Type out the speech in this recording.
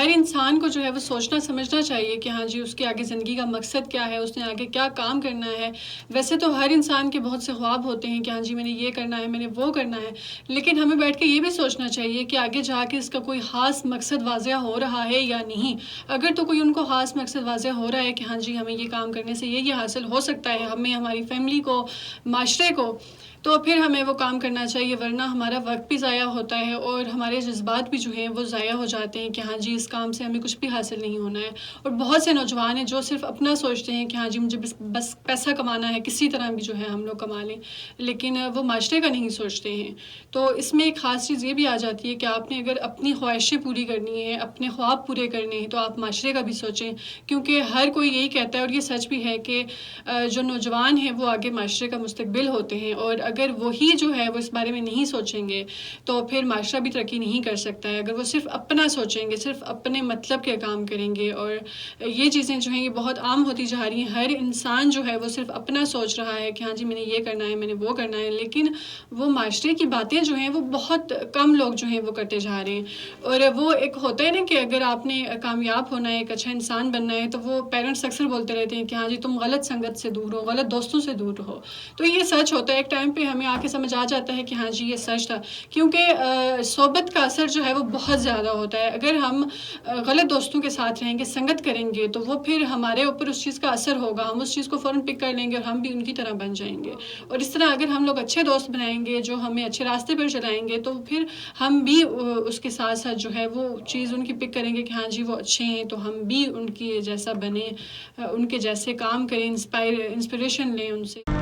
ہر انسان کو جو ہے وہ سوچنا سمجھنا چاہیے کہ ہاں جی اس کے آگے زندگی کا مقصد کیا ہے، اس نے آگے کیا کام کرنا ہے۔ ویسے تو ہر انسان کے بہت سے خواب ہوتے ہیں کہ ہاں جی میں نے یہ کرنا ہے، میں نے وہ کرنا ہے، لیکن ہمیں بیٹھ کے یہ بھی سوچنا چاہیے کہ آگے جا کے اس کا کوئی خاص مقصد واضح ہو رہا ہے یا نہیں۔ اگر تو کوئی ان کو خاص مقصد واضح ہو رہا ہے کہ ہاں جی ہمیں یہ کام کرنے سے یہ حاصل ہو سکتا ہے، ہمیں، ہماری فیملی کو، معاشرے کو، تو پھر ہمیں وہ کام کرنا چاہیے، ورنہ ہمارا وقت بھی ضائع ہوتا ہے اور ہمارے جذبات بھی جو ہیں وہ ضائع ہو جاتے ہیں کہ ہاں جی اس کام سے ہمیں کچھ بھی حاصل نہیں ہونا ہے۔ اور بہت سے نوجوان ہیں جو صرف اپنا سوچتے ہیں کہ ہاں جی مجھے بس پیسہ کمانا ہے، کسی طرح بھی جو ہے ہم لوگ کما لیں، لیکن وہ معاشرے کا نہیں سوچتے ہیں۔ تو اس میں ایک خاص چیز یہ بھی آ جاتی ہے کہ آپ نے اگر اپنی خواہشیں پوری کرنی ہیں، اپنے خواب پورے کرنے ہیں، تو آپ معاشرے کا بھی سوچیں، کیونکہ ہر کوئی یہی کہتا ہے اور یہ سچ بھی ہے کہ جو نوجوان ہیں وہ آگے معاشرے کا مستقبل ہوتے ہیں، اور اگر وہی جو ہے وہ اس بارے میں نہیں سوچیں گے تو پھر معاشرہ بھی ترقی نہیں کر سکتا ہے۔ اگر وہ صرف اپنا سوچیں گے، صرف اپنے مطلب کے کام کریں گے، اور یہ چیزیں جو ہیں یہ بہت عام ہوتی جا رہی ہیں، ہر انسان جو ہے وہ صرف اپنا سوچ رہا ہے کہ ہاں جی میں نے یہ کرنا ہے، میں نے وہ کرنا ہے، لیکن وہ معاشرے کی باتیں جو ہیں وہ بہت کم لوگ جو ہیں وہ کرتے جا رہے ہیں۔ اور وہ ایک ہوتا ہے نا کہ اگر آپ نے کامیاب ہونا ہے، ایک اچھا انسان بننا ہے، تو وہ پیرنٹس اکثر بولتے رہتے ہیں کہ ہاں جی تم غلط سنگت سے دور ہو، غلط دوستوں سے دور رہو۔ تو یہ سچ ہوتا ہے، ایک ٹائم پہ ہمیں آ کے سمجھ آ جاتا ہے کہ ہاں جی یہ سچ تھا، کیونکہ صحبت کا اثر جو ہے وہ بہت زیادہ ہوتا ہے۔ اگر ہم غلط دوستوں کے ساتھ رہیں گے، سنگت کریں گے، تو وہ پھر ہمارے اوپر اس چیز کا اثر ہوگا، ہم اس چیز کو فوراً پک کر لیں گے اور ہم بھی ان کی طرح بن جائیں گے۔ اور اس طرح اگر ہم لوگ اچھے دوست بنائیں گے جو ہمیں اچھے راستے پر چلائیں گے، تو پھر ہم بھی اس کے ساتھ ساتھ جو ہے وہ چیز ان کی پک کریں گے کہ ہاں جی وہ اچھے ہیں، تو ہم بھی ان کی جیسا بنیں، ان کے جیسے کام کریں، انسپریشن لیں ان سے۔